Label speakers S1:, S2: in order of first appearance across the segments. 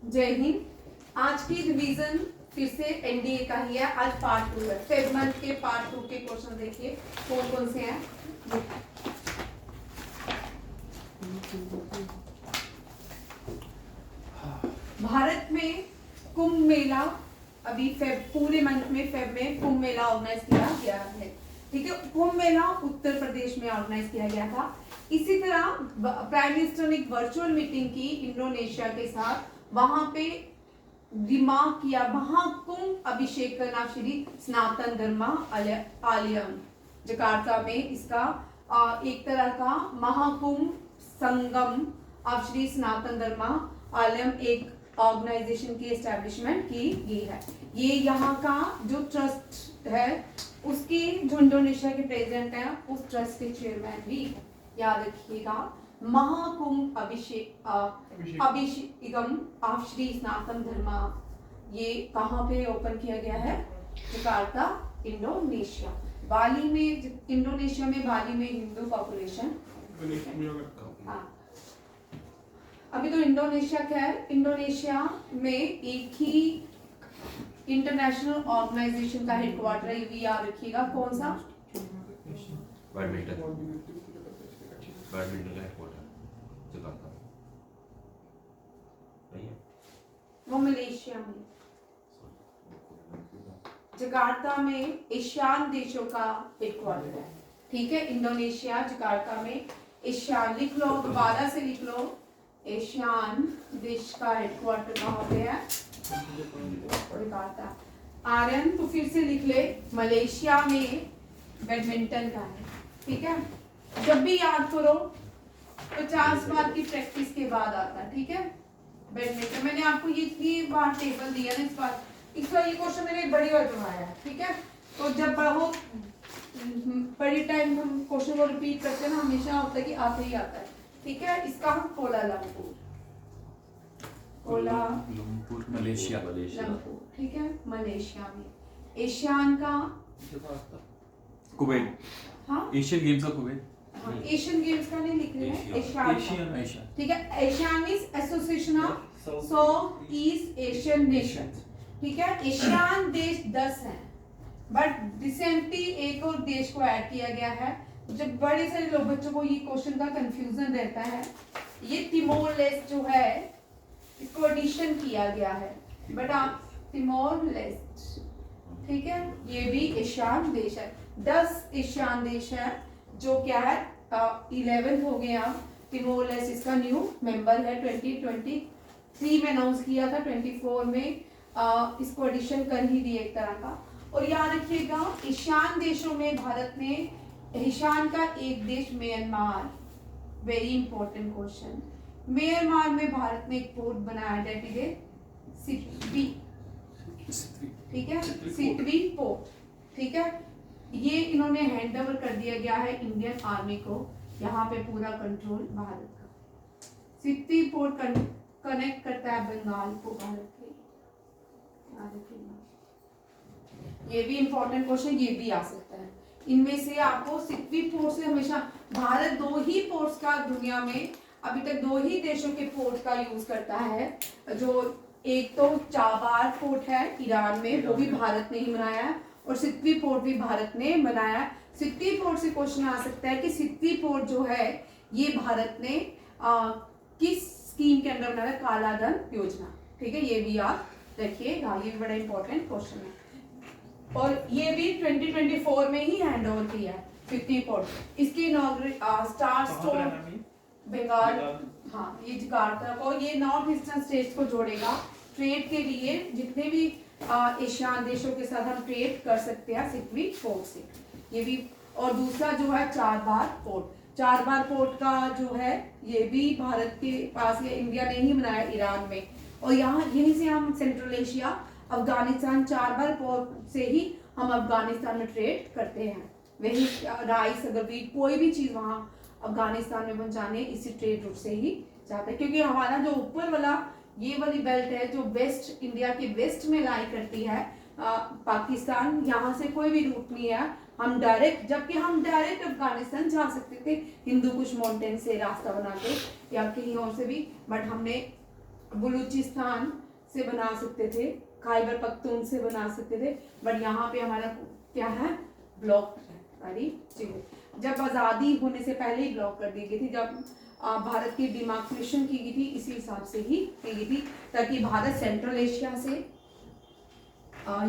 S1: जय हिंद। आज की रिवीजन फिर से एनडीए का ही है। आज पार्ट 2 है। फेब मंथ के पार्ट 2 के क्वेश्चन देखिए कौन कौन से हैं। भारत में कुंभ मेला अभी पूरे मंथ में फेब में कुंभ मेला ऑर्गेनाइज किया गया है। ठीक है, कुंभ मेला उत्तर प्रदेश में ऑर्गेनाइज किया गया था। इसी तरह प्राइम मिनिस्टर ने एक वर्चुअल मीटिंग की इंडोनेशिया के साथ। वहां पे दिमाग किया महाकुंभ अभिषेक करना श्री सनातन धर्म आलयम जकार्ता में। इसका एक तरह का महाकुंभ संगम अब श्री सनातन धर्म आलयम एक ऑर्गेनाइजेशन की एस्टेब्लिशमेंट की गई है। ये यहाँ का जो ट्रस्ट है उसकी जो इंडोनेशिया के प्रेसिडेंट हैं उस ट्रस्ट के चेयरमैन भी याद रखिएगा। महाकुंभ अभिषेकम ऑफ श्री सनातन धर्मा ये कहाँ पे ओपन किया गया है? Jakarta, Indonesia. बाली में, इंडोनेशिया में बाली में हिंदू पॉपुलेशन। हाँ, अभी तो इंडोनेशिया क्या है, इंडोनेशिया में एक ही इंटरनेशनल ऑर्गेनाइजेशन का हेडक्वार्टर है। ये भी याद रखिएगा। कौन सा?
S2: बैडमिंटन का हेडक्वार्टर जकार्ता
S1: वो मलेशिया में। जकार्ता में एशियान देशों का हेडक्वार्टर है। ठीक है, इंडोनेशिया जकार्ता में एशियान लिख लो, दोबारा से लिख लो। एशियान देश का हेडक्वार्टर कहाँ पे है? जकार्ता। आर्यन तो फिर से लिख ले, मलेशिया में बैडमिंटन का है। ठीक है, जब भी याद करो 50 बार की प्रैक्टिस के बाद आता है। ठीक है, बैडमिंटन मैंने आपको ये बार टेबल दिया ना, इस बार ये क्वेश्चन मैंने बड़ी बार करवाया है। ठीक है, तो जब बहुत बड़ी टाइम हम क्वेश्चन को रिपीट करते हैं ना, हमेशा होता है कि आते ही आता है। ठीक है, इसका हम कोलालमपुर
S3: मलेशिया।
S1: ठीक है, मलेशिया में। एशियान का
S3: कुवैत।
S1: हाँ,
S3: एशियन गेम्स का कुवैत।
S1: हाँ, एशियन गेम्स का नहीं लिख रहे हैं, एशियन। ठीक है, Asian is association of south east Asian nation. ठीक है, एशियान देश 10 हैं, बट रिसेंटली एक और देश को ऐड किया गया है। जब बड़े सारे लोग बच्चों को ये क्वेश्चन का कंफ्यूजन रहता है, ये तिमोर लेस्ट जो है इसको एडिशन किया गया है, बट आप तिमोर लेस्ट। ठीक है, ये भी एशियान देश है। 10 एशियान देश है जो क्या है 11th हो गए। अब तिमोर लेस्ट इसका न्यू मेंबर है। 2023 में अनाउंस किया था, 24 में इसको एडिशन कर ही दिए एक तरह का। और याद रखिएगा ईशान देशों में भारत ने ईशान का एक देश Myanmar, very important question. Myanmar में भारत ने एक पोर्ट बनाया, डेट इज सिटवी। ठीक है, सिटवी पोर्ट। ठीक है, ये इन्होंने हैंड ओवर कर दिया गया है इंडियन आर्मी को। यहाँ पे पूरा कंट्रोल भारत का। सिटवी पोर्ट कनेक्ट करता है बंगाल को भारत के। ये भी इंपॉर्टेंट क्वेश्चन, ये भी आ सकता है। इनमें से आपको सिटवी पोर्ट से हमेशा भारत 2 ही पोर्ट्स का दुनिया में अभी तक 2 ही देशों के पोर्ट का यूज करता है। जो एक तो चाबार पोर्ट है ईरान में, वो भी भारत ने ही बनाया है, और सिटवी पोर्ट भी भारत ने बनाया है। सिटवी पोर्ट से क्वेश्चन आ सकता है कि सिटवी पोर्ट जो है ये भारत ने किस स्कीम के अंदर बनाया? काला धन योजना। ठीक है, ये भी याद रखिएगा, ये भी बड़ा इंपॉर्टेंट क्वेश्चन है। और ये भी 2024 में ही हैंड ओवर किया है सिटवी पोर्ट। इसकी स्टार स्टोन बंगाल। हाँ, ये जकार्ता को, ये नॉर्थ ईस्टर्न स्टेट्स को जोड़ेगा ट्रेड के लिए। जितने भी एशियान देशों के साथ हम ट्रेड कर सकते हैं सिटवी पोर्ट से, ये भी। और दूसरा जो है चारबाग पोर्ट। चारबाग पोर्ट का जो है ये भी भारत के पास, ये इंडिया ने ही बनाया ईरान में। और यहाँ यहीं से हम central Asia Afghanistan, Charbagh port से ही हम अफगानिस्तान में ट्रेड करते हैं। वही राइस अगर भी कोई भी चीज़ वहाँ अफगानिस्तान में पहुँचाने इसी ट्रेड रूट से ही जाता है। क्योंकि हमारा जो ऊपर वाला ये वाली बेल्ट है जो वेस्ट इंडिया के वेस्ट में लाई करती है पाकिस्तान, यहाँ से कोई भी रूट नहीं है। हम डायरेक्ट, जबकि हम डायरेक्ट अफगानिस्तान जा सकते थे हिंदू कुश माउंटेन से रास्ता बना के या कहीं और से भी, बट हमने बलूचिस्तान से बना सकते थे, खैबर पख्तून से बना सकते थे, बट यहाँ पे हमारा क्या है, ब्लॉक है सारी चीजें। जब आज़ादी होने से पहले ही ब्लॉक कर दी गई थी, जब भारत की डिमार्केशन की गई थी, इसी हिसाब से ही की गई थी, ताकि भारत सेंट्रल एशिया से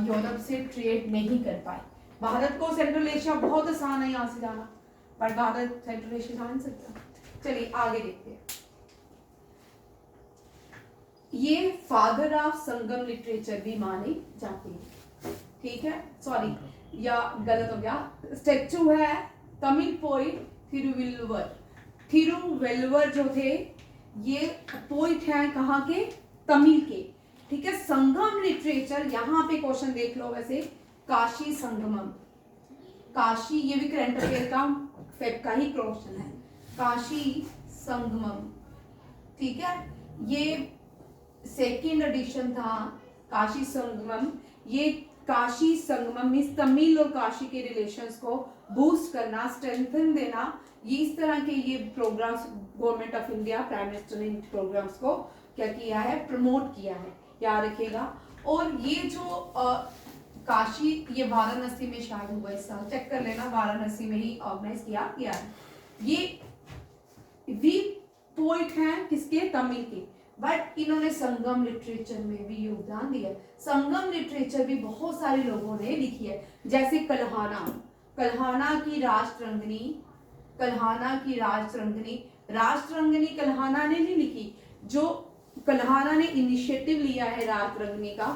S1: यूरोप से ट्रेड नहीं कर पाए। भारत को सेंट्रल एशिया बहुत आसान है यहाँ से जाना, पर भारत सेंट्रल एशिया जा नहीं सकता। चलिए आगे देखते हैं। ये फादर ऑफ संगम लिटरेचर भी माने जाते हैं, ठीक है, सॉरी या गलत हो गया, स्टेचू है तमिल पोइट थिरुवल्लुवर। थिरुवल्लुवर जो थे ये पोइट हैं कहाँ के, तमिल के, ठीक है। संगम लिटरेचर, यहाँ पे क्वेश्चन देख लो वैसे, काशी संगमम, काशी, ये भी करंट अफेयर का फेब का ही क्वेश्चन है, काशी संगमम, ठीक है। ये सेकेंड एडिशन था काशी संगमम। ये काशी संगमम मीन्स तमिल और काशी के रिलेशंस को बूस्ट करना, स्ट्रेंथन देना, ये इस तरह के ये programmes government of India, prime minister ने इन प्रोग्राम्स को क्या किया है, प्रमोट किया है, याद रखिएगा। और ये जो काशी, ये वाराणसी में शायद हुआ, इस साल चेक कर लेना, वाराणसी में ही ऑर्गेनाइज किया गया है। ये भी पोइट हैं किसके, तमिल के, बट इन्होंने संगम लिटरेचर में भी योगदान दिया। संगम लिटरेचर भी बहुत सारे लोगों ने लिखी है, जैसे कल्हाना, कल्हाना की राष्ट्ररंगिनी, कल्हाना की राष्ट्ररंगिनी, राष्ट्ररंगिनी कल्हाना ने नहीं लिखी, जो कल्हाना ने इनिशिएटिव लिया है राष्ट्ररंगिनी का,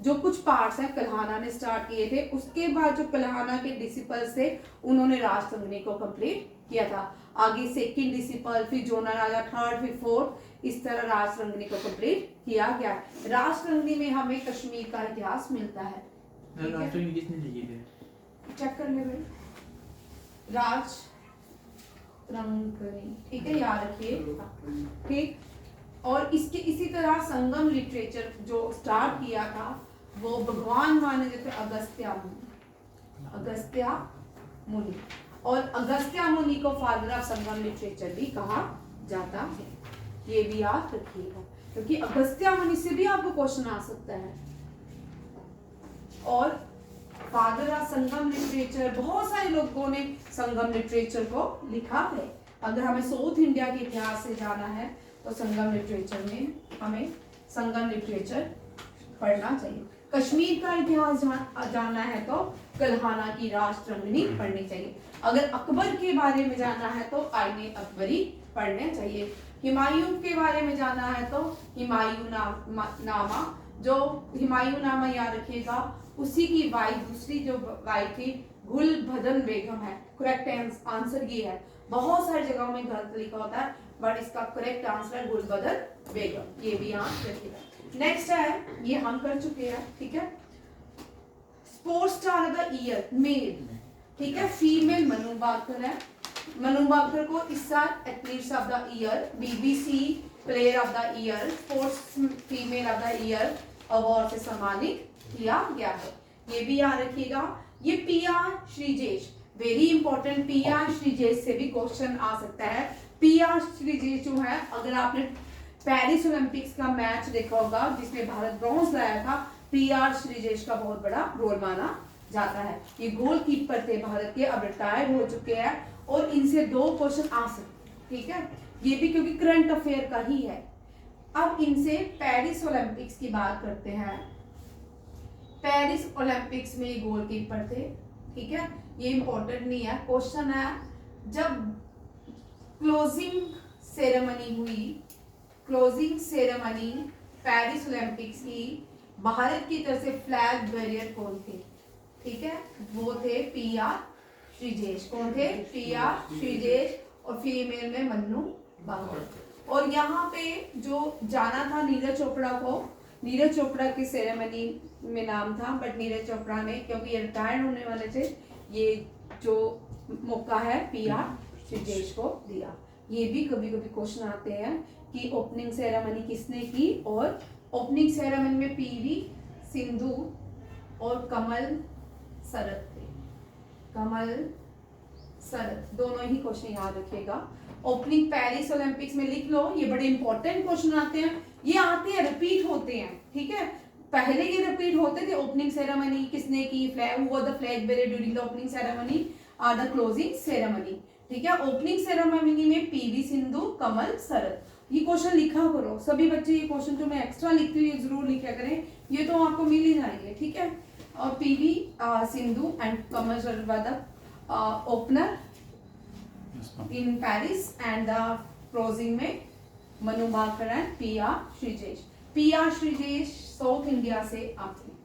S1: जो कुछ पार्ट्स हैं कल्हाना ने स्टार्ट किए थे, उसके बाद जो कल्हाना के डिसिपल्स थे उन्होंने राष्ट्ररंगिनी को कंप्लीट किया था। आगे सेकंड डिसिपल, फिर जोना राजा थर्ड, फिर फोर्थ, इस तरह राष्ट्ररंगिनी को कंप्लीट किया गया। राष्ट्ररंगिनी में हमें कश्मीर का इतिहास मिलता है,
S4: राष्ट्ररंगिनी किसने लिखी थी?
S1: चेक कर ले भाई, राज रंगनी, ठीक है, याद रखिए, ठीक। और इसके इसी तरह संगम लिटरेचर जो स्टार्ट किया था वो भगवान माने जाते अगस्त्या मुनि, अगस्त्या मुनि, और अगस्त्या मुनि को फादर ऑफ संगम लिटरेचर भी कहा जाता है, ये भी याद रखिएगा, क्योंकि अगस्त्या मुनि से भी आपको क्वेश्चन आ सकता है। और फादर ऑफ संगम लिटरेचर, बहुत सारे लोगों ने संगम लिटरेचर को लिखा है। अगर हमें साउथ इंडिया के इतिहास से जाना है तो संगम लिटरेचर में हमें संगम लिटरेचर पढ़ना चाहिए। कश्मीर का इतिहास जानना है तो कल्हाना की राष्ट्ररंगिनी पढ़नी चाहिए। अगर अकबर के बारे में जानना है तो आईने अकबरी पढ़ने चाहिए। हुमायूं के बारे में जानना है तो हुमायूं नामा, जो हुमायूं नामा याद रखिएगा, उसी की वाइफ, दूसरी जो वाइफ थी गुलबदन बेगम है। करेक्ट आंसर ये है, बहुत सारी जगहों में गलत लिखा होता है बट इसका करेक्ट आंसर है गुलबदन बेगम, ये भी याद रखिएगा। नेक्स्ट है, ये हम कर चुके हैं, ठीक है। Sports star of the year male, ठीक है, फीमेल मनु बाकर है। मनु बाकर को इस साल athletes of the year, BBC player of the year, sports female of the year award से सम्मानित किया गया है, ये भी याद रखिएगा। ये PR Sreejesh, very important, PR Sreejesh से भी क्वेश्चन आ सकता है। पीआर श्रीजेश जो है, अगर आपने पेरिस ओलंपिक्स का मैच देखा होगा जिसमें भारत ब्रॉन्ज लाया था, पीआर श्रीजेश का बहुत बड़ा रोल माना जाता है। ये गोलकीपर थे भारत के, अब रिटायर्ड हो चुके हैं, और इनसे 2 क्वेश्चन आ सकते हैं, ठीक है, ये भी क्योंकि करंट अफेयर का ही है। अब इनसे पेरिस ओलंपिक्स की बात करते हैं। पेरिस ओलंपिक्स में ये गोलकीपर थे, ठीक है, ये इंपॉर्टेंट नहीं है, क्वेश्चन है जब क्लोजिंग सेरेमनी हुई, क्लोजिंग सेरेमनी पेरिस ओलंपिक्स की, भारत की तरफ से फ्लैग बैरियर कौन थे, ठीक है, वो थे पीआर श्रीजेश। कौन थे? पीआर श्रीजेश, और फीमेल में मन्नू बाकर। और यहाँ पे जो जाना था नीरज चोपड़ा को, नीरज चोपड़ा की सेरेमनी में नाम था, बट नीरज चोपड़ा ने, क्योंकि ये रिटायर्ड होने वाले थे, ये जो मौका है पीआर श्रीजेश को दिया। ये भी कभी कभी क्वेश्चन आते हैं कि ओपनिंग सेरेमनी किसने की, और ओपनिंग सेरेमनी में पीवी सिंधु और कमल शरत थे, कमल शरत, दोनों ही क्वेश्चन याद रखिएगा। ओपनिंग पेरिस ओलंपिक्स में लिख लो, ये बड़े इंपॉर्टेंट क्वेश्चन आते हैं ये आते हैं, रिपीट होते हैं, ठीक है। पहले ये रिपीट होते थे, ओपनिंग सेरेमनी किसने की, फ्लैग हुआ द फ्लैग बेरे ड्यूरिंग द ओपनिंग सेरेमनी और द क्लोजिंग सेरेमनी, ठीक है। ओपनिंग सेरेमनी में पीवी सिंधु, कमल, शरद। ये क्वेश्चन लिखा करो सभी बच्चे, ये क्वेश्चन जो मैं एक्स्ट्रा लिखती हूँ ये जरूर लिखा करें, ये तो आपको मिल ही जाएंगे, ठीक है। और PV Sindhu and Kamal Sharath were the opener in Paris and the closing में Manu Bhaker and PR. Sreejesh. PR. Sreejesh south India से आते हैं।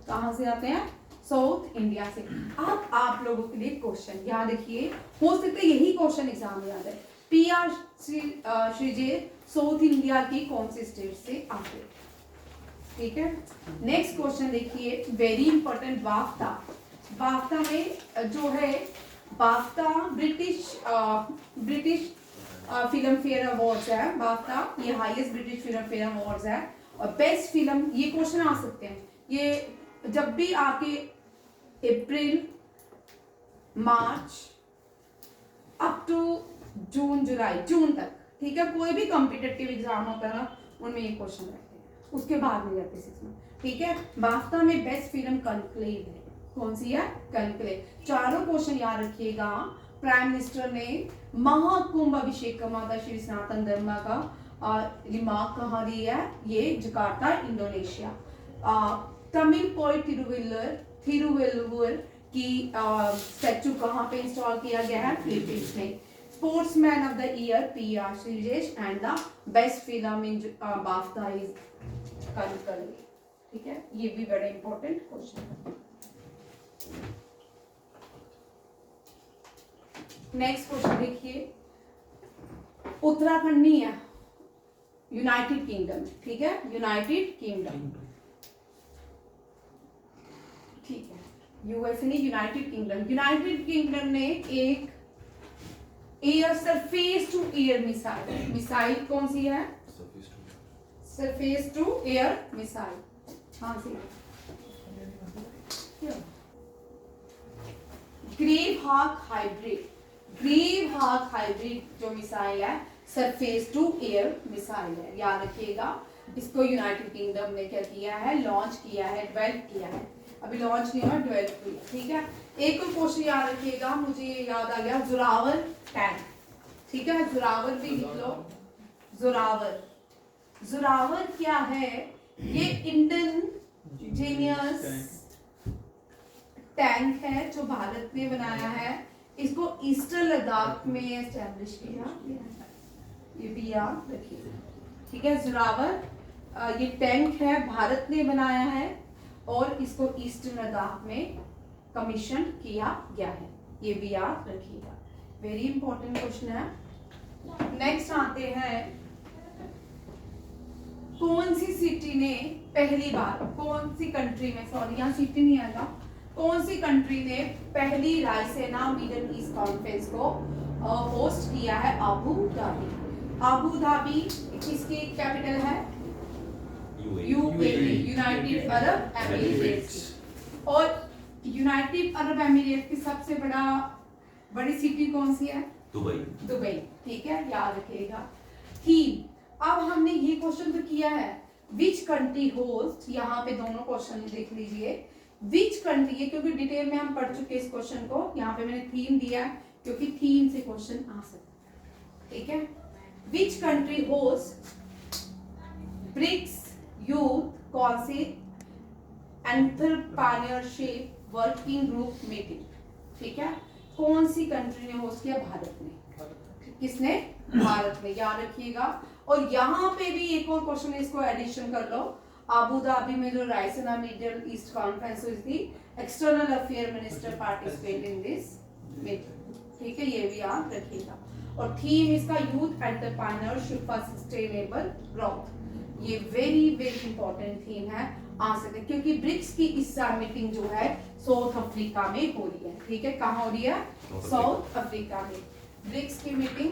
S1: कहाँ से आते हैं? साउथ इंडिया से। अब आप लोगों के लिए क्वेश्चन याद रखिए, हो सकता है यही क्वेश्चन एग्जाम में याद है। पी.आर. श्रीजेश साउथ इंडिया की कौन सी स्टेट से आते हैं, ठीक है। नेक्स्ट क्वेश्चन देखिए, वेरी इंपॉर्टेंट, बाफ्ता। बाफ्ता में जो है, बाफ्ता ब्रिटिश फिल्म फेयर अवार्ड्स है। बाफ्ता ये highest British film fair awards है। और बेस्ट फिल्म, ये क्वेश्चन आ सकते हैं, ये जब भी आपके अप्रैल, मार्च अप टू जून, जुलाई, जून तक, ठीक है, कोई भी कॉम्पिटिटिव एग्जाम होता है ना, उनमें ये क्वेश्चन रहते हैं, उसके बाद नहीं रहते 6 में, ठीक है। बाफ्ता में बेस्ट फिल्म कॉन्क्लेव है। कौन सी है? कॉन्क्लेव। चारों क्वेश्चन याद रखिएगा। प्राइम मिनिस्टर ने महाकुंभ अभिषेक माता श्री सनातन धर्म का रिमार्क कहाँ दी है? ये Jakarta, Indonesia. Tamil poet Thiruvalluvar की स्टैचू कहाँ पे इंस्टॉल किया गया है? फिलीपींस में। Sportsman of the year P R. Sreejesh and the best film in BAFTA is Conclave, ठीक है। ये भी बड़ा इंपॉर्टेंट क्वेश्चन है। नेक्स्ट क्वेश्चन देखिए, उत्तराखंड नहीं है, यूनाइटेड किंगडम, ठीक है, यूनाइटेड किंगडम, ठीक है। यूएसए नहीं, यूनाइटेड किंगडम। यूनाइटेड किंगडम ने एक air surface to air missile, missile कौन सी है? सरफेस टू एयर मिसाइल, हाँ Sea Gravehawk hybrid. Gravehawk hybrid जो मिसाइल है, सरफेस टू एयर मिसाइल है, याद रखिएगा। इसको यूनाइटेड किंगडम ने क्या किया है? लॉन्च किया है, डेवलप किया है। अभी लॉन्च नहीं हुआ, डेवलप किया, ठीक है। एक और क्वेश्चन याद रखिएगा, मुझे याद आ गया, जोरावर टैंक, ठीक है। जोरावर भी लिख लो, जोरावर। जोरावर क्या है? ये इंडिजीनियस टैंक है जो भारत ने बनाया है। इसको ईस्टर्न लद्दाख में एस्टेब्लिश किया गया है, ये भी याद रखिए, ठीक है। जोरावर ये टैंक है, भारत ने बनाया है और इसको ईस्टर्न लद्दाख में कमीशन किया गया है, ये भी याद रखिएगा। वेरी इंपॉर्टेंट क्वेश्चन है। नेक्स्ट आते हैं, कौन सी सिटी ने पहली बार, कौन सी कंट्री में, सॉरी यहाँ सिटी नहीं आएगा, कौन सी कंट्री ने पहली रायसेना मिडल ईस्ट कॉन्फ्रेंस को होस्ट किया है? Abu Dhabi. अबू धाबी किसकी कैपिटल है? UAE, United Arab Emirates. और यूनाइटेड अरब एमिरेट्स की सबसे बड़ी सिटी कौन सी है?
S2: दुबई।
S1: दुबई, ठीक है, याद रखिएगा। थीम, अब हमने ये क्वेश्चन तो किया है, विच कंट्री होस्ट, यहाँ पे दोनों क्वेश्चन देख लीजिए। विच कंट्री है, क्योंकि डिटेल में हम पढ़ चुके इस क्वेश्चन को, यहाँ पे मैंने थीम दिया है क्योंकि थीम से क्वेश्चन आ सकता है, ठीक है। Which country host BRICS youth कौन से एंटरप्रेन्योरशिप वर्किंग ग्रुप मीटिंग, ठीक है। कौन सी कंट्री ने होस्ट किया? भारत ने। किसने? भारत ने, याद रखिएगा। और यहाँ पे भी एक और क्वेश्चन है, इसको एडिशन कर लो। अबू धाबी में जो रायसेना मिडल ईस्ट कॉन्फ्रेंस हुई थी, external affair minister participate in this meeting, ठीक है, ये भी याद रखिएगा। और थीम इसका youth entrepreneurship for sustainable growth, ये वेरी वेरी इंपॉर्टेंट थीम है, आ सकते हैं क्योंकि ब्रिक्स की इस साल मीटिंग जो है साउथ अफ्रीका में हो रही है, ठीक है। कहाँ हो रही है? साउथ अफ्रीका में ब्रिक्स की मीटिंग।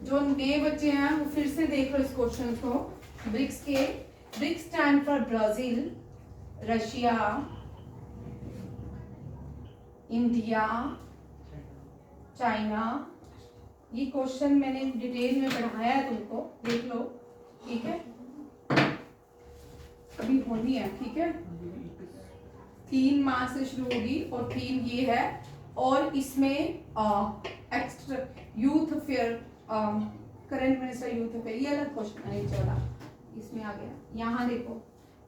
S1: जो नए बच्चे हैं वो फिर से देख लो इस क्वेश्चन को। BRICS stand for Brazil, Russia, India, China. ये क्वेश्चन मैंने डिटेल में पढ़ाया है तुमको, देख लो, ठीक है। होनी है, ठीक है। 3 मार्च से शुरू होगी और थीम ये है, और इसमें extra youth affair, current minister youth affair, ये अलग क्वेश्चन है, चला इसमें आ गया। यहाँ देखो,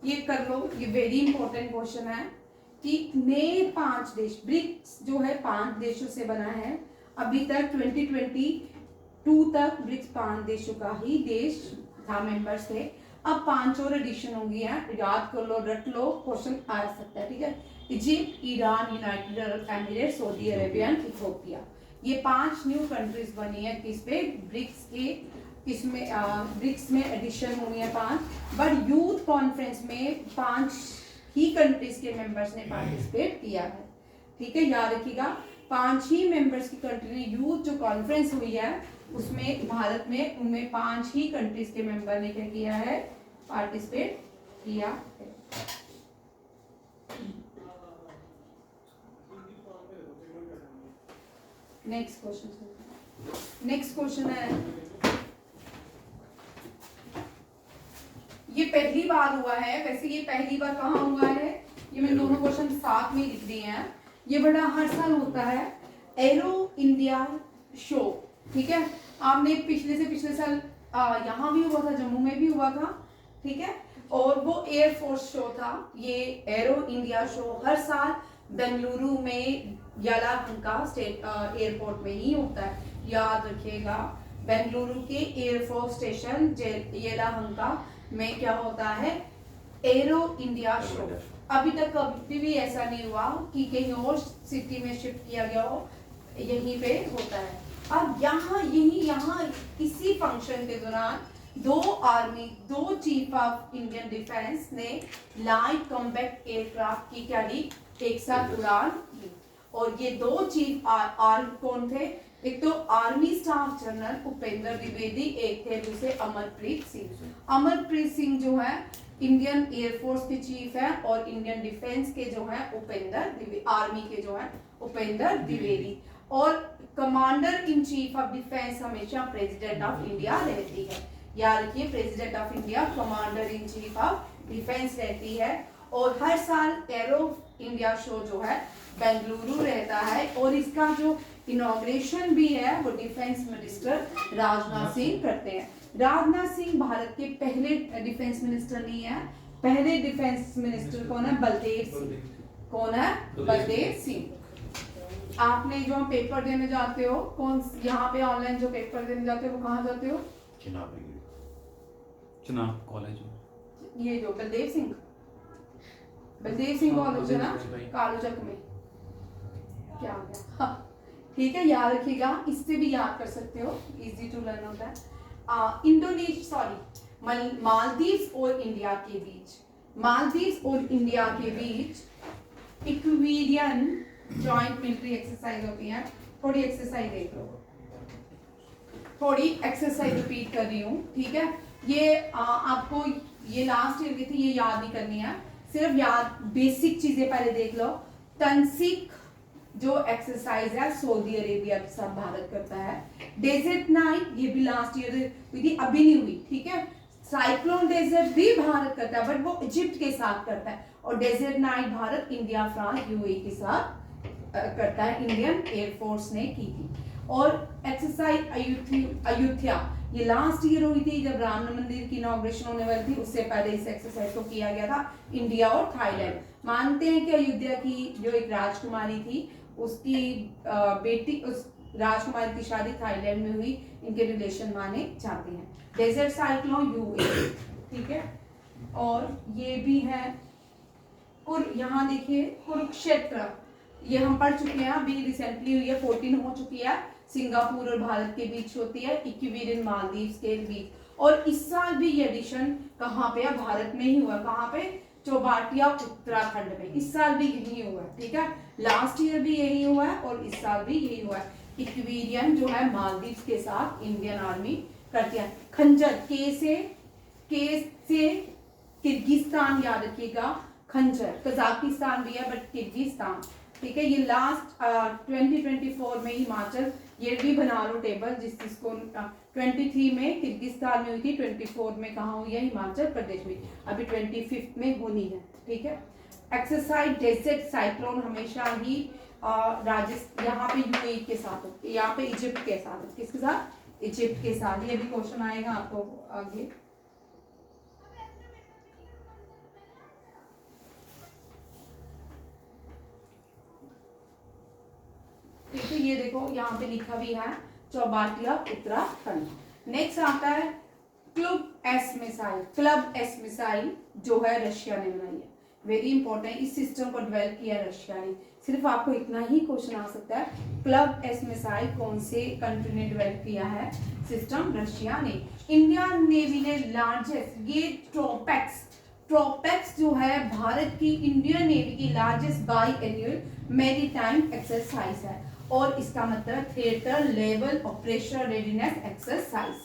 S1: ये कर लो, ये वेरी इंपॉर्टेंट क्वेश्चन है कि नए 5 देश, ब्रिक्स जो है 5 देशों से बना है। अभी तक 2022 तक ब्रिक्स 5 देशों का ही देश था, मेंबर्स थे। अब 5 और एडिशन होंगी हैं, याद कर लो, रट लो, क्वेश्चन आ सकता है, ठीक है। Egypt, Iran, United Arab emirate, Saudi Arabia, Ethiopia, ये 5 न्यू कंट्रीज बनी है किस पे, ब्रिक्स के, इसमें ब्रिक्स में एडिशन हुई है 5। बट यूथ कॉन्फ्रेंस में 5 ही कंट्रीज के मेंबर्स ने पार्टिसिपेट किया है, ठीक है, याद रखिएगा। 5 ही मेंबर्स की कंट्री ने, यूथ जो कॉन्फ्रेंस हुई है उसमें भारत में, उनमें 5 ही कंट्रीज के मेंबर ने क्या किया है, पार्टिसिपेट किया है। नेक्स्ट क्वेश्चन है, ये पहली बार हुआ है, वैसे ये पहली बार कहाँ हुआ है, ये मैंने दोनों क्वेश्चन साथ में लिख दिए हैं। ये बड़ा हर साल होता है, एरो इंडिया शो, ठीक है। आपने पिछले साल यहाँ भी हुआ था, जम्मू में भी हुआ था, ठीक है, और वो एयरफोर्स शो था। ये एरो इंडिया शो हर साल बेंगलुरु में यलाहंका स्टेट एयरपोर्ट में ही होता है, याद रखिएगा। बेंगलुरु के एयरफोर्स स्टेशन यलाहंका में क्या होता है, एरो इंडिया शो। अभी तक कभी भी ऐसा नहीं हुआ कि कहीं और सिटी में शिफ्ट किया गया हो, यहीं पे होता है। अब यहाँ इसी फंक्शन के दौरान 2 चीफ ऑफ इंडियन डिफेंस ने लाइट कॉम्बैट एयरक्राफ्ट की क्या ली, एक साथ उड़ान की। और ये 2 चीफ कौन थे, एक तो army staff general Upendra Dwivedi, एक थे दूसरे अमरप्रीत सिंह। अमरप्रीत सिंह जो है इंडियन एयरफोर्स के चीफ है, और इंडियन डिफेंस के जो है आर्मी के जो है उपेंद्र द्विवेदी। और commander in chief of defence हमेशा प्रेसिडेंट ऑफ इंडिया रहती है, याद रखिए, president of India commander in chief of defence रहती है। और हर साल एरो इंडिया शो जो है बेंगलुरु रहता है, और इसका जो इनॉग्रेशन भी है वो डिफेंस मिनिस्टर राजनाथ सिंह करते हैं। राजनाथ सिंह भारत के पहले डिफेंस मिनिस्टर नहीं है, पहले डिफेंस मिनिस्टर कौन है, बलदेव सिंह। कौन है, बलदेव सिंह। आपने जो पेपर देने जाते हो, कौन यहाँ पे ऑनलाइन जो पेपर देने जाते हो वो कहाँ जाते हो,
S3: चुनाव कॉलेज,
S1: ये जो बलदेव सिंह कॉलेज है ना, कालूचक में, क्या हो गया, हाँ, ठीक है, याद रखिएगा, इससे भी याद कर सकते हो, इजी टू लर्न होता है। मालदीव्स और इंडिया के बीच इक्वेरियन जॉइंट मिलिट्री एक्सरसाइज होती है। थोड़ी एक्सरसाइज देख लो, थोड़ी एक्सरसाइज रिपीट कर रही हूँ, ठीक है। ये आपको ये लास्ट ईयर की थी, ये याद नहीं करनी है, सिर्फ याद बेसिक चीजें पहले देख लो। तनसिक जो एक्सरसाइज है सऊदी अरेबिया के साथ भारत करता है। डेजर्ट नाइट, ये भी लास्ट ईयर हुई थी, अभी नहीं हुई, ठीक है। साइक्लोन डेजर्ट भी भारत करता है, बट वो इजिप्ट के साथ करता है। और Desert Knight Bharat, India, France, UAE के साथ करता है, इंडियन एयरफोर्स ने की थी। और एक्सरसाइज अयोध्या, ये लास्ट ईयर हुई थी जब राम मंदिर की इनॉग्रेशन होने वाली थी, उससे पहले इस एक्सरसाइज को किया गया था इंडिया और थाईलैंड। मानते हैं कि अयोध्या की जो एक राजकुमारी थी, उसकी बेटी, उस राजकुमारी की शादी थाईलैंड में हुई, इनके रिलेशन माने जाते हैं। डेजर्ट साइक्लोन यूएई, ठीक है। और ये भी है, और यहाँ देखिए कुरुक्षेत्र, ये हम पढ़ चुके हैं, अभी रिसेंटली हुई है, 14 हो चुकी है, सिंगापुर और भारत के बीच होती है, इक्वेरियन मालदीव्स के बीच। और इस साल भी ये एडिशन कहाँ पे है, भारत में ही हुआ, कहाँ पे, चौबाटिया उत्तराखंड में, इस साल भी यही हुआ है, ठीक है। लास्ट ईयर भी यही हुआ है और इस साल भी यही हुआ है। इक्वेरियन जो है मालदीव्स के साथ इंडियन आर्मी करती है। खंजर, के से किर्गिस्तान, याद रखिएगा, खंजर कजाकिस्तान भी है बट किर्गिस्तान। ठीक है। ये लास्ट 2024 में हिमाचल, ये भी बना लो टेबल, जिसको 23 में किर्गिस्तान में हुई थी, 24 में कहाँ हुई है, हिमाचल प्रदेश में, अभी 25 में होनी है, ठीक है। एक्सरसाइज डेजर्ट साइक्लोन हमेशा ही राजस्थान, यहाँ पे यूएई के साथ होती है, यहाँ पे इजिप्ट के साथ होती है, किसके साथ, इजिप्ट के साथ। ये भी क्वेश्चन आएगा आपको आगे। ठीक है, ये देखो यहाँ पे लिखा भी है चौबाटिया उत्तराखंड। नेक्स्ट आता है club S missile. Club S missile जो है रशिया ने बनाई है, वेरी इंपॉर्टेंट। इस सिस्टम को डेवलप किया रशिया ने। सिर्फ आपको इतना ही क्वेश्चन आ सकता है, क्लब एस मिसाइल कौन से कंट्री ने डेवलप किया है, सिस्टम रशिया ने। इंडियन नेवी ने लार्जेस्ट, ये ट्रोपेक्स जो है भारत की इंडियन नेवी की largest by annual maritime exercise है, और इसका मतलब theatre level operational readiness exercise,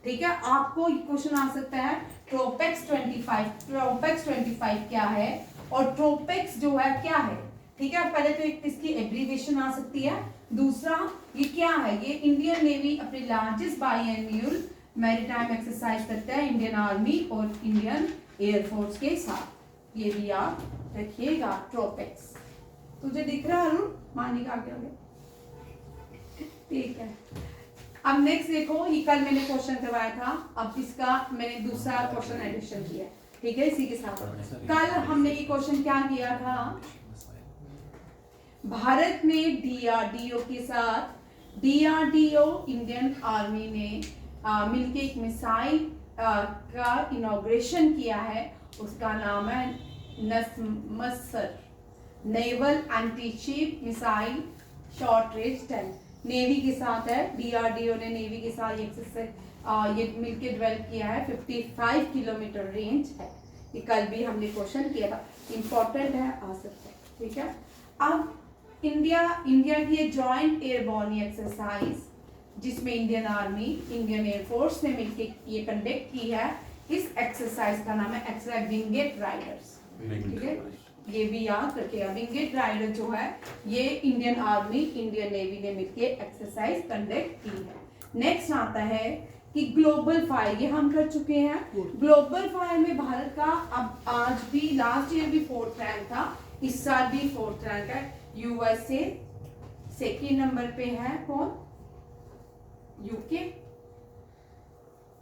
S1: ठीक है। आपको क्वेश्चन आ सकता है ट्रोपेक्स 25 क्या है, और ट्रोपेक्स जो है क्या है, ठीक है। पहले तो एक इसकी एब्रीविएशन आ सकती है, दूसरा ये क्या है, ये इंडियन नेवी अपनी largest by annual maritime exercise करता है इंडियन आर्मी और इंडियन एयरफोर्स के साथ, ये भी याद रखिएगा। ट्रोपेक्स तुझे दिख रहा है अरुण, मानी का क्या, ठीक है। अब नेक्स्ट देखो, ये कल मैंने क्वेश्चन करवाया था, अब इसका मैंने दूसरा क्वेश्चन एडिशन किया, ठीक है, इसी के साथ। कल हमने ये क्वेश्चन क्या किया था, भारत में डीआरडीओ के साथ, डीआरडीओ इंडियन आर्मी ने मिलके एक मिसाइल का इनॉग्रेशन किया है, उसका नाम है नसमसर, naval anti ship missile short range 10, navy के साथ है। डीआरडीओ ने नेवी के साथ ये मिलके डेवलप किया है, 55 किलोमीटर रेंज है। ये कल भी हमने क्वेश्चन किया था, इंपॉर्टेंट है, आ सकता है, ठीक है। अब इंडिया की जॉइंट एयरबॉर्न एक्सरसाइज, जिसमें इंडियन आर्मी, इंडियन एयरफोर्स ने मिलके ये कंडक्ट की है, इस एक्सरसाइज का नाम है एक्सरसाइज विंगेट राइडर्स, ठीक है, ये भी याद रखिएगा। विंगेट राइडर जो है ये इंडियन आर्मी, इंडियन नेवी ने मिलके एक्सरसाइज कंडक्ट की है। नेक्स्ट आता है कि ग्लोबल फायर, ये हम कर चुके हैं। ग्लोबल फायर में भारत का अब आज भी, लास्ट ईयर भी 4th रैंक था, इस साल भी 4th रैंक है। यूएसए सेकेंड नंबर पे है, कौन, यूके,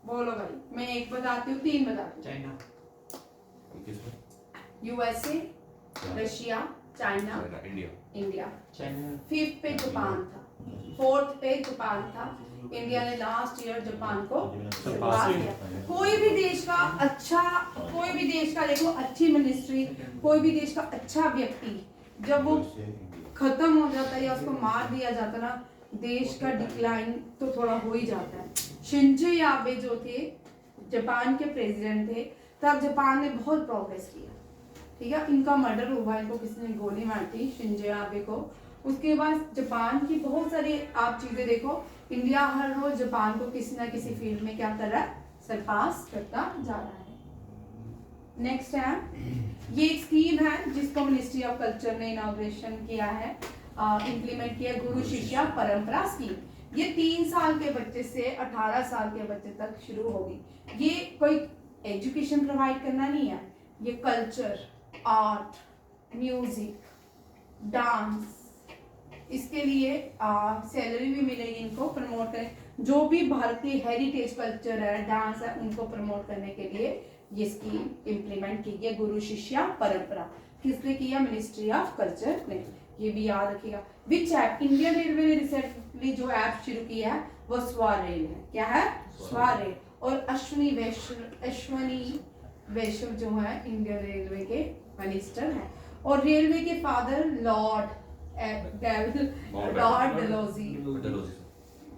S1: बोलो भाई, मैं एक बताती हूँ, 3 बताती हूँ।
S4: China,
S1: USA, Russia, China, India.
S4: China
S1: 5th पे जापान था, 4th पे जापान था। इंडिया ने लास्ट ईयर जापान को सरपास किया। कोई भी देश का अच्छा, कोई भी देश का देखो अच्छी मिनिस्ट्री, कोई भी देश का अच्छा व्यक्ति जब वो खत्म हो जाता है या उसको मार दिया जाता है ना, देश का डिक्लाइन तो थोड़ा हो ही जाता है। शिंजो आबे जो थे, जापान के प्रेसिडेंट थे, तब जापान ने बहुत प्रोग्रेस किया, ठीक है। इनका मर्डर हुआ, इनको किसी ने गोली मार दी, शिंजो आबे को। उसके बाद जापान की बहुत सारी आप चीजें देखो, इंडिया हर रोज जापान को किसी ना किसी फील्ड में क्या कर रहा है, सरपास करता जा रहा है। नेक्स्ट है, ये एक स्कीम है जिसको मिनिस्ट्री ऑफ कल्चर ने इनॉग्रेशन किया है, इंप्लीमेंट किया, गुरु शिष्या परंपरा स्कीम। ये 3 साल के बच्चे से 18 साल के बच्चे तक शुरू होगी। ये कोई एजुकेशन प्रोवाइड करना नहीं है, ये कल्चर, आर्ट, म्यूजिक, डांस, इसके लिए सैलरी भी मिलेगी, इनको प्रमोट करें। जो भी भारतीय हेरिटेज कल्चर है, डांस है, उनको प्रमोट करने के लिए ये स्कीम इम्प्लीमेंट की है, गुरु शिष्या परंपरा। किसने किया, मिनिस्ट्री ऑफ कल्चर ने, ये भी याद रखिएगा। विच ऐप, इंडियन रेलवे ने रिसेंटली जो ऐप शुरू किया है वो स्वारेल है, क्या है, स्वारेल। और अश्वनी वैष्णव जो है इंडियन रेलवे के मिनिस्टर हैं, और रेलवे के फादर लॉर्ड डलहौजी,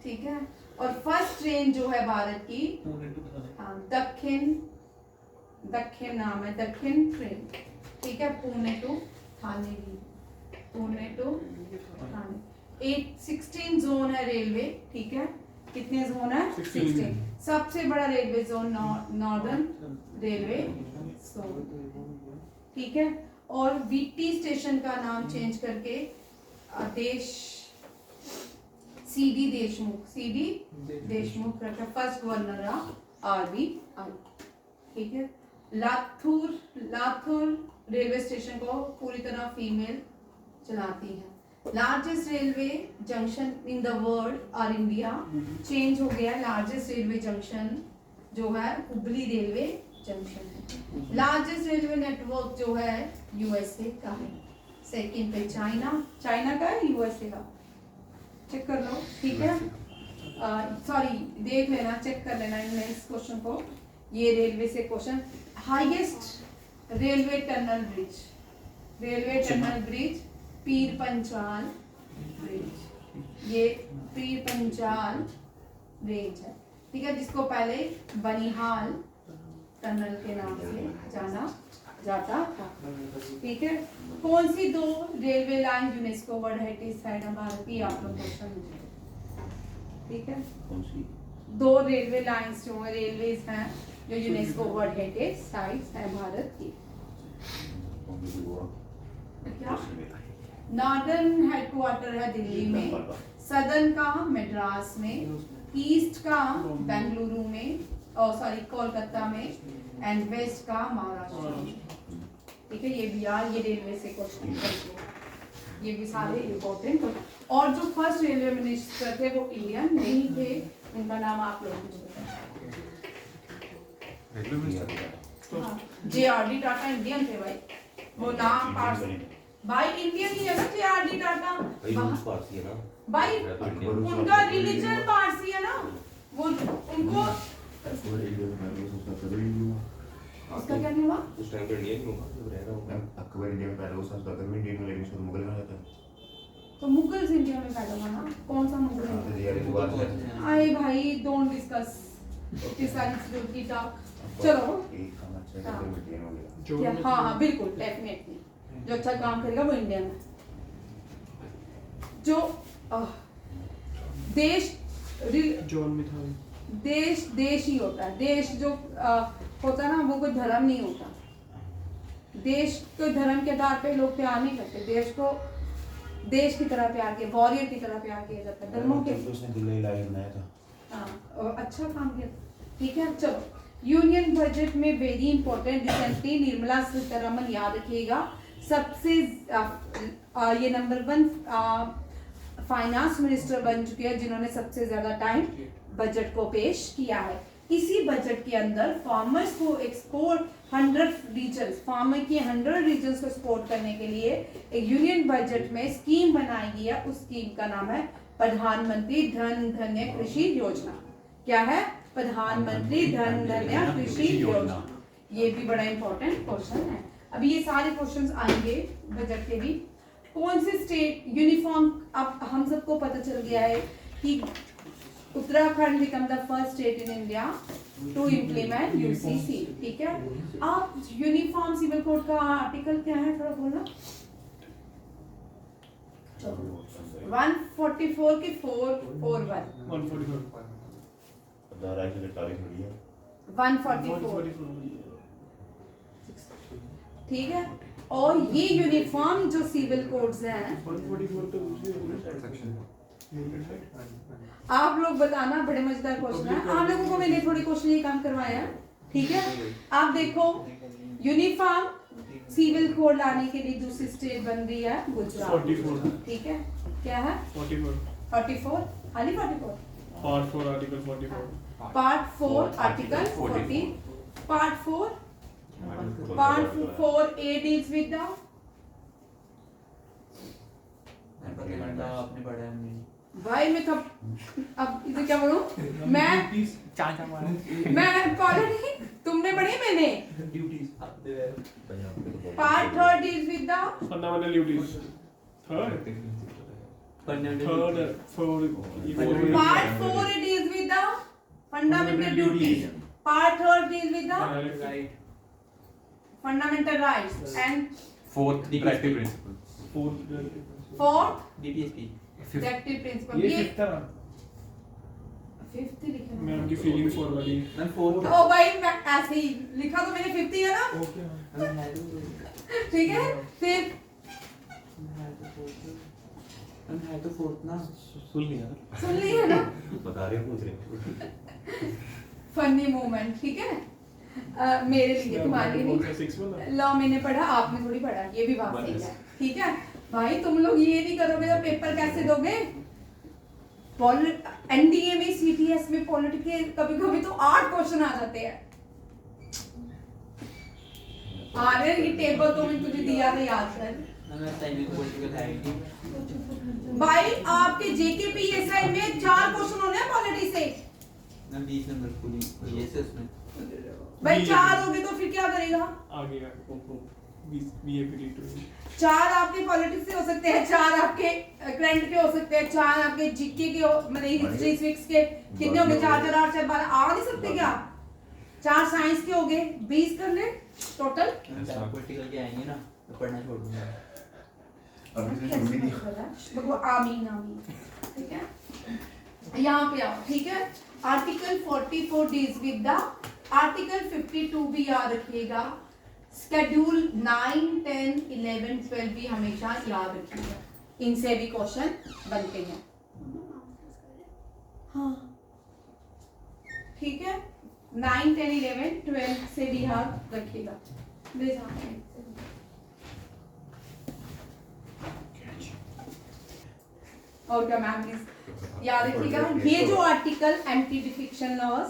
S1: ठीक है। और फर्स्ट ट्रेन जो है भारत की, दक्षिण नाम है, दक्षिण ट्रेन, ठीक है, पुणे टू थाने की, पुणे टू थाने। 16 जोन है रेलवे, ठीक है, कितने जोन है, 16। सबसे बड़ा railway zone northern railway zone, ठीक है। और वीटी स्टेशन का नाम चेंज करके देश CD देशमुख, CD देशमुख रखा फर्स्ट गवर्नर RBI, ठीक है। लाथुर रेलवे स्टेशन को पूरी तरह फीमेल चलाती है। Largest railway junction in the world और इंडिया, चेंज हो गया, लार्जेस्ट रेलवे जंक्शन जो है हुबली रेलवे जंक्शन है। लार्जेस्ट रेलवे नेटवर्क जो है USA का है। सेकंड पे चाइना का है, USA का, चेक कर लो, ठीक है। सॉरी देख लेना, चेक कर लेना इस क्वेश्चन को, ये रेलवे से question. Highest railway tunnel bridge पीर पंचाल ब्रिज, ये पीर पंचाल ब्रिज है, ठीक है, जिसको पहले बनिहाल टनल के नाम से जाना जाता था, ठीक है। कौन सी दो railway line UNESCO world heritage site है भारत की, आप लोग क्वेश्चन मुझे, ठीक है।
S2: कौन सी?
S1: दो रेलवे लाइंस जो है, रेलवेज हैं जो यूनेस्को वर्ल्ड हेरिटेज साइट्स है भारत की। क्या? नॉर्दर्न हेडक्वार्टर है दिल्ली में, सदर्न का मद्रास में, ईस्ट का बेंगलुरु में, कोलकाता में, एंड वेस्ट का महाराष्ट्र में, ठीक है। ये भी यार, ये रेलवे से क्वेश्चन, ये भी सारे इम्पोर्टेंट। और जो फर्स्ट रेलवे मिनिस्टर थे वो इंडियन नहीं थे, उनका नाम आप लोगों को JRD टाटा इंडियन थे भाई, वो नाम भाई इंडियन ही है ना JRD टाटा
S2: पारसी है ना
S1: भाई, उनका रिलीजन पारसी है ना, वो उनको उसका क्या नहीं हुआ
S2: उस टाइम पे इंडिया नहीं होगा जब रह रहा होगा।
S5: अकबर इंडिया में पैदा हुआ, सल्तनत में इंडिया में, लेकिन उसको मुगल में रहता है।
S1: तो मुगल्स इंडिया में पैदा हुआ ना, कौन सा मुगल
S5: तो ये वाली बात है।
S1: आए भाई, डोंट डिस्कस इतनी सारी चीजों की टॉक, चलो।
S5: एक काम अच्छा है तो इंडियन हो गया।
S1: क्या? हाँ बिल्कुल, डेफिनेटली जो अच्छा काम करेगा वो इंडिया में। जो देश
S4: जॉन में था,
S1: देश ही होता है, देश जो होता है ना, वो कोई धर्म नहीं होता। देश को धर्म के आधार पे लोग प्यार नहीं करते, देश को देश की तरह प्यार किया, वॉरियर की तरह प्यार किया जाता है, धर्मों के।
S5: तो उसने दुल्हे लाए बनाया था।
S1: हाँ, और अच्छा काम किया, ठीक है। चलो, यूनियन बजट में very important, recently Nirmala Sitharaman, याद रखिएगा, सबसे ये नंबर 1 फाइनेंस मिनिस्टर बन चुके हैं जिन्होंने सबसे ज्यादा टाइम बजट को पेश किया है। इसी बजट के अंदर फार्मर्स को एक्सपोर्ट 100 रीजन्स, फार्मर की 100 रीजन्स को एक्सपोर्ट करने के लिए एक यूनियन बजट में स्कीम बनाई गई है। उस स्कीम का नाम है प्रधानमंत्री धन धान्य कृषि योजना। क्या है? प्रधानमंत्री धन धान्य कृषि योजना। ये भी बड़ा इंपॉर्टेंट क्वेश्चन है। अभी ये सारे क्वेश्चंस आएंगे बजट के भी। कौन से स्टेट यूनिफॉर्म, अब हम सबको पता चल गया है कि Uttarakhand become the first state in India to implement UCC. ठीक है, आप यूनिफॉर्म सिविल कोड का आर्टिकल क्या है थोड़ा बोलना। 144 की 441 144 ठीक है। और ये यूनिफॉर्म जो सिविल कोड्स हैं, आप लोग बताना, बड़े मजेदार क्वेश्चन है। आप लोगों को मैंने थोड़ी क्वेश्चन ये काम करवाया है, ठीक है। आप देखो, यूनिफॉर्म सिविल कोड लाने के लिए दूसरी स्टेट बन रही है गुजरात। ठीक है, क्या है 44 खाली 44
S4: part 4 article 44
S1: part 4 article 40 part 4 A deals with the
S3: आपने पढ़ा है नहीं
S1: भाई मैं कब अब इसे क्या बोलूं मैं
S3: चाचा मारा
S1: मैं पढ़ा नहीं, तुमने पढ़ी मैंने।
S3: Duties
S1: part 3 deals with the
S4: fundamental duties third four
S1: part 4 it deals with the fundamental duties. Part 3 deals with the
S3: right
S1: fundamental rights and
S3: fourth directive principle
S1: fourth
S3: DPSP
S1: directive principle।
S4: ये
S1: ये
S4: fifth था
S1: fifth लिखा
S4: मैं उनकी feeling for वाली
S3: मैं fourth
S1: ओ भाई मैं ऐसे ही लिखा तो मैंने 50 है ना,
S4: ओके
S1: ठीक है। फिर
S3: है तो फोर्थ ना सुन लिया
S1: सुन लिया ना?
S2: बता रहे हो, पूछ रहे हो।
S1: फनी मोमेंट, ठीक है। मेरे लिए, तुम्हारे लिए नहीं।
S4: 6 वाला
S1: लॉ मैंने पढ़ा, आपने थोड़ी पढ़ा, ये भी बात सही है, ठीक है। भाई तुम लोग ये नहीं करोगे तो पेपर कैसे दोगे? एनडीए में, सीटीएस में पॉलिटिक्स के कभी कभी तो 8 क्वेश्चन आ जाते हैं। आ रहे ये टेबल तो मैं तुझे दिया था, याद कर। भाई आपके जेकेपीएसआई में 4 क्वेश्चन होने हैं पॉलिटिक्स से।
S3: 20 नंबर पूरी ये से उसमें
S1: भाई 4 हो गए तो फिर क्या करेगा?
S4: आगे बीएपी टू
S1: 4 आपके पॉलिटिक्स से हो सकते हैं, 4 आपके करंट के हो सकते हैं, 4 आपके जीके के मतलब हिस्ट्री सिविक्स के। कितने हो गए? 4 4 8 12 आ नहीं सकते क्या? 4 साइंस के हो गए, 20 कर ले टोटल।
S3: पॉलिटिकल के आएंगे ना तो पढ़ना छोड़ दूंगा।
S5: अभी से शुरू भी नहीं।
S1: देखो आमीन आमीन, ठीक है। यहाँ पे आओ, ठीक है। Article 44 deals with the, article 52 भी याद रखिएगा। शेड्यूल 9, 10, 11, 12 भी हमेशा याद रखिएगा, इनसे भी क्वेश्चन बनते हैं। हाँ ठीक है, 9, 10, 11, 12 से भी याद रखिएगा। ले जाओ। और क्या मैम याद रखिएगा, ये जो article anti defection laws,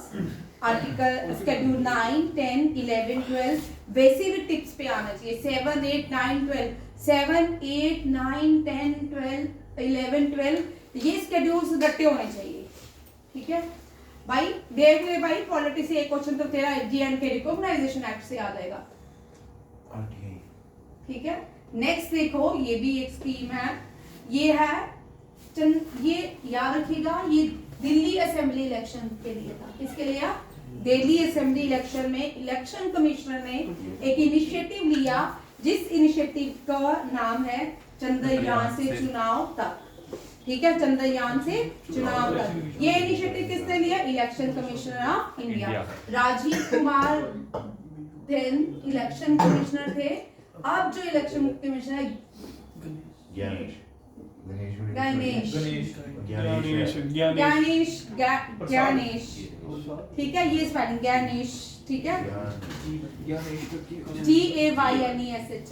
S1: article schedule 9, 10, 11, 12 वैसे भी टिप्स पे आना चाहिए। 7, 8, 9, 12, 7, 8, 9, 10, 12, 11, 12 ये शेड्यूल्स रट्टे होने चाहिए, ठीक है भाई। देख ले भाई, पॉलिटिक्स से एक क्वेश्चन तो तेरा जीएनके रिकॉग्नाइजेशन एक्ट से याद आएगा, ठीक है। नेक्स्ट देखो, ये भी एक स्कीम है, ये है ये याद रखिएगा, ये दिल्ली असेंबली इलेक्शन के लिए था। किसके लिए? दिल्ली असेंबली इलेक्शन में इलेक्शन कमिश्नर ने एक इनिशिएटिव लिया, जिस इनिशिएटिव का नाम है चंद्रयान से चुनाव तक, ठीक है। चंद्रयान से चुनाव तक ये इनिशिएटिव किसने लिया? Election commissioner of India. Rajiv Kumar then election commissioner थे। अब जो इलेक्शन कमिश्नर
S5: गणेश
S1: ज्ञानेश, ठीक है, ये स्पेलिंग ज्ञानेश, ठीक है, GAYNESH,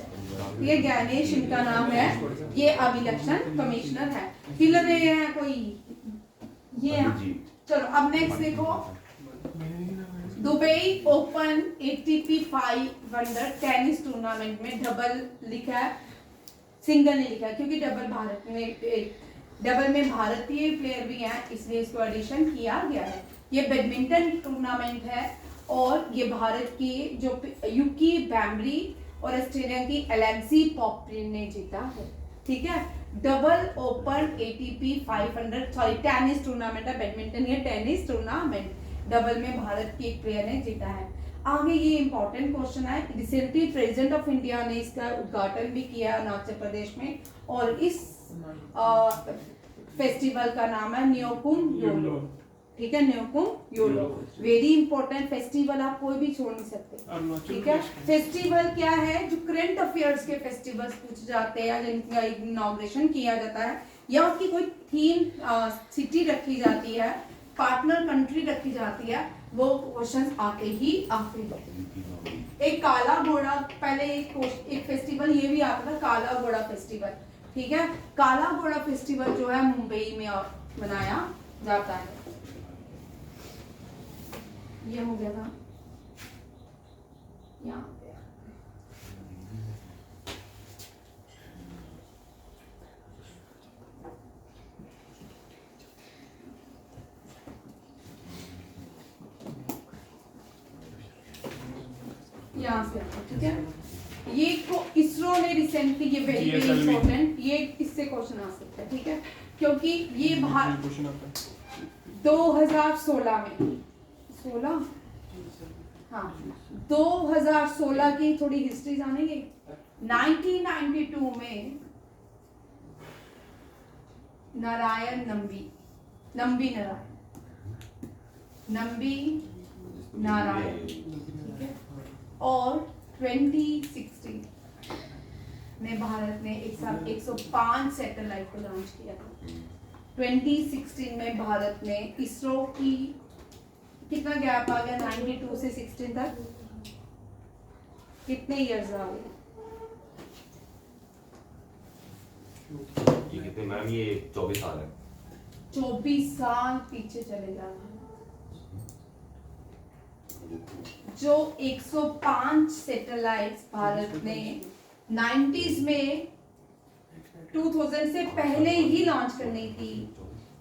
S1: ये ज्ञानेश इनका नाम है। ये अब इलेक्शन कमिश्नर है। हिल रहे हैं कोई? ये चलो अब नेक्स्ट देखो, Dubai open ATP 500 tennis tournament में डबल लिखा है, सिंगल नहीं लिखा है, क्योंकि डबल में भारतीय प्लेयर भी हैं, इसलिए इसको एडिशन किया गया है। ये बैडमिंटन टूर्नामेंट है और ये भारत की जो यूकी बैम्बरी और ऑस्ट्रेलिया की एलेक्सी पॉपरिन ने जीता है, ठीक है। Double open ATP 500 sorry tennis tournament है, बैडमिंटन ये टेनिस टूर्नामेंट, डबल में भारत की एक प्लेयर ने जीता है। आगे ये इंपॉर्टेंट क्वेश्चन है, रिसेंटली प्रेसिडेंट ऑफ इंडिया ने इसका उद्घाटन भी किया अरुणाचल प्रदेश में, और इस फेस्टिवल का नाम है न्योकुम योलो, ठीक है, Nyokum YOLO. Very important festival, आप कोई भी छोड़ नहीं सकते, ठीक है। फेस्टिवल क्या है? जो करंट अफेयर्स के फेस्टिवल्स पूछे जाते हैं, जिनका इनॉग्रेशन किया जाता है, या उसकी कोई थीम सिटी रखी जाती है, पार्टनर कंट्री रखी जाती है, वो क्वेश्चंस आते ही आते हैं। एक काला घोड़ा, पहले एक फेस्टिवल ये भी आता था, काला घोड़ा फेस्टिवल, ठीक है। काला घोड़ा फेस्टिवल जो है मुंबई में मनाया जाता है। ये हो गया था यहाँ पे। यहाँ से, ठीक है। ये को इसरो ने रिसेंटली, ये वेरी इंपॉर्टेंट, ये इससे क्वेश्चन आ सकता है, ठीक है, क्योंकि ये भारत 2016 में 16 हाँ 2016 की थोड़ी हिस्ट्री जानेंगे। 1992 में नारायण नंबी नारायण, ठीक है, और 2016 में में भारत ने एक साथ 105 सैटेलाइट को लॉन्च किया था। 2016 में भारत ने इसरो की कितना गैप आ गया 92 से 16 तक, कितने इयर्स आ गए?
S2: ये कितने मैम, ये 24 साल है।
S1: 24 साल पीछे चले जा रहे हैं। जो 105 सैटेलाइट्स भारत ने 90s में 2000 से पहले ही लॉन्च करनी थी,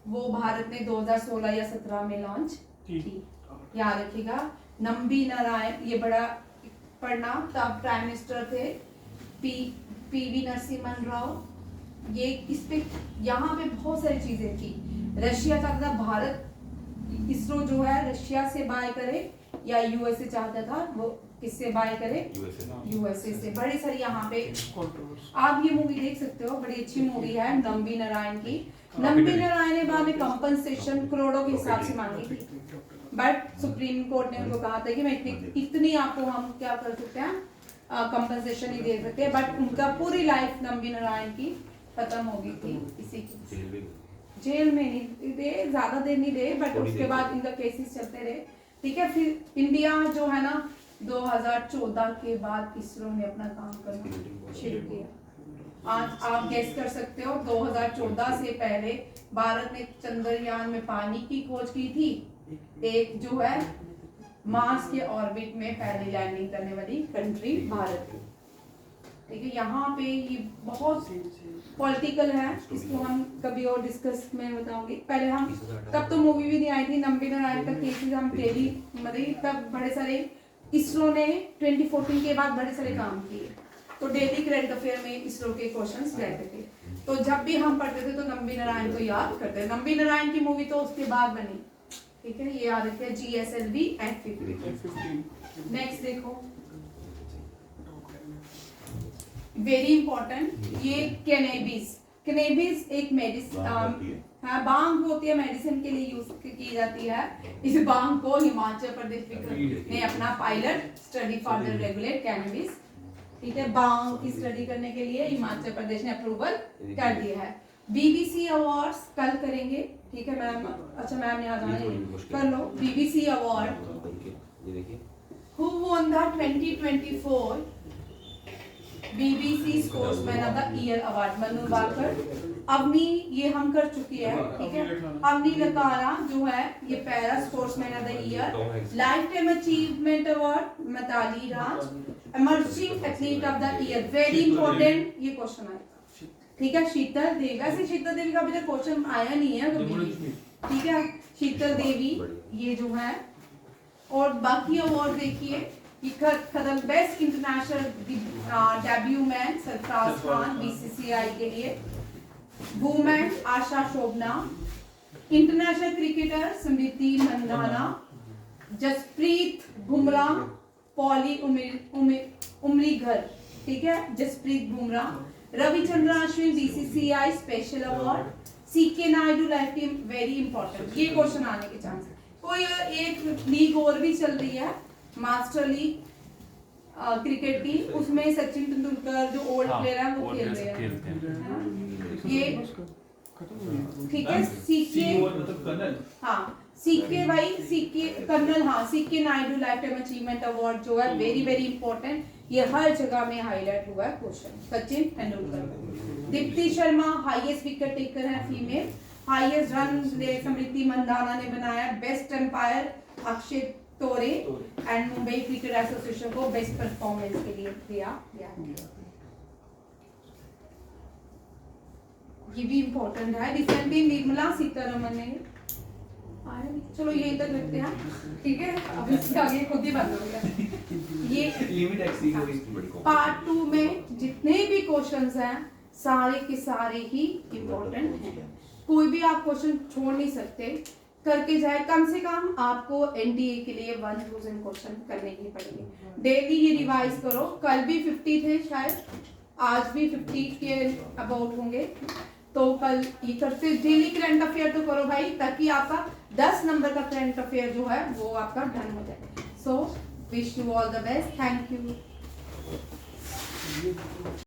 S1: वो भारत ने 2016 या 17 में लॉन्च की। याद रखिएगा, नंबी नारायण, ये बड़ा पढ़ना, तब प्राइम मिनिस्टर थे पीवी नरसिम्हन राव। ये इस पे यहाँ पे बहुत सारी चीजें थी। रशिया चाहता था भारत इसरो जो है रशिया से बाय करे, या यूएसए चाहता था वो किससे बाय करे, यूएसए से। बड़ी सारी यहाँ पे आप ये मूवी देख सकते हो, बड़ी अच्छी मूवी है नंबी नारायण की। नंबी नारायण ने बाद में कंपनसेशन करोड़ों के हिसाब से मांगी थी, बट सुप्रीम कोर्ट ने उनको कहा था कि मैं इतनी आपको हम क्या कर सकते हैं, कंपनसेशन ही दे सकते हैं। बट उनका पूरी लाइफ नंबी नारायण की खत्म हो गई थी इसी की, जेल में नहीं दे, ज्यादा देर नहीं दे, बट उसके बाद इनका केसेस चलते रहे। ठीक है, फिर इंडिया जो है ना 2014 के बाद इसरो ने अपना काम करना शुरू किया। आज आप गेस कर सकते हो 2014 से पहले भारत ने चंद्रयान में पानी की खोज की थी, एक जो है मार्स के ऑर्बिट में पहले लैंडिंग करने वाली कंट्री भारत थी। ठीक है, यहाँ पे ये बहुत पॉलिटिकल है, इसको हम कभी और डिस्कस में बताऊंगी। पहले हम तब तो मूवी भी नहीं आई थी, नंबी नारायण का केसेस हम डेली मतलब तब बड़े सारे इसरो ने 2014 के बाद बड़े सारे काम किए, तो डेली करंट अफेयर में इसरो के क्वेश्चंस रहते थे। तो जब भी हम पढ़ते थे तो नंबी नारायण को याद करते थे। नंबी नारायण की मूवी तो उसके बाद बनी। ठीक है, ये याद रखिए, GSLV F15। नेक्स्ट देखो, वेरी इंपॉर्टेंट, ये कैनेबिस एक मेडिसिन, हाँ बांग होती है, मेडिसिन के लिए यूज की जाती है। इस बांग को हिमाचल प्रदेश ने अपना pilot study for the regulate cannabis. ठीक है, बांग की स्टडी करने के लिए हिमाचल प्रदेश ने अप्रूवल कर दिया है। BBC अवार्ड्स कल करेंगे। ठीक है मैम, अच्छा मैम यहाँ जाना कर लो। BBC award, who won the 2024 BBC sportsman of the year award? Manu Bhaker, Avani, ये हम कर चुकी है। ठीक है, अवनी लकारा जो है ये para sportsman of the year. Lifetime achievement award Mithali Raj, emerging athlete of the year. Very important, ये क्वेश्चन आएगा। ठीक है, शीतल देवी, वैसे शीतल देवी का अभी तक क्वेश्चन आया नहीं है कभी। ठीक है, शीतल देवी ये जो है, और बाकी अवार्ड देखिए, खदम best international debut man Sarfaraz Khan BCCI के लिए, women Asha Sobhana, international cricketer Smriti Mandhana, Jasprit Bumrah, Polly Umrigar. ठीक है, Jasprit Bumrah, Ravichandran Ashwin BCCI special award, CK Naidu lifetime. Very important, ये क्वेश्चन आने के चांस है। कोई एक लीग और भी चल रही है, मास्टर लीग क्रिकेट की, उसमें सचिन तेंदुलकर जो ओल्ड प्लेयर है वो खेल रहे हैं। ये ठीक है, CK कर्नल, हाँ CK Naidu life time achievement award जो है वेरी वेरी इंपॉर्टेंट, ये हर जगह में हाईलाइट हुआ है question. Sachin Tendulkar. Deepti Sharma highest wicket taker है फीमेल। हाईएस्ट रन स्मृति मंदाना ने बनाया। बेस्ट एम्पायर अक्षय तोरे एंड मुंबई क्रिकेट एसोसिएशन को बेस्ट परफॉर्मेंस के लिए दिया गया। ये भी इम्पोर्टेंट है। रिसेंटली निर्मला सीतारमन ने आया नहीं, चलो यहीं तक रखते हैं। ठीक है, अब इसके आगे खुद ही बंद हो गया। ये
S3: लिमिट एक्सीड हो गई।
S1: पार्ट 2 में जितने भी क्वेश्चंस हैं सारे के सारे ही इम्पोर्टेंट हैं, कोई भी आप क्वेश्चन छोड़ नहीं सकते। करके जाए, कम से कम आपको NDA के लिए 1000 क्वेश्चन करने ही पड़ेंगे। डेली ये रिवाइज करो। कल भी 50 थे शायद, आज भी 50 के अबाउट होंगे, तो कल ये करते डेली करंट अफेयर तो करो भाई, ताकि आपका 10 नंबर का करंट अफेयर जो है वो आपका डन हो जाए। So wish you all the best, thank you.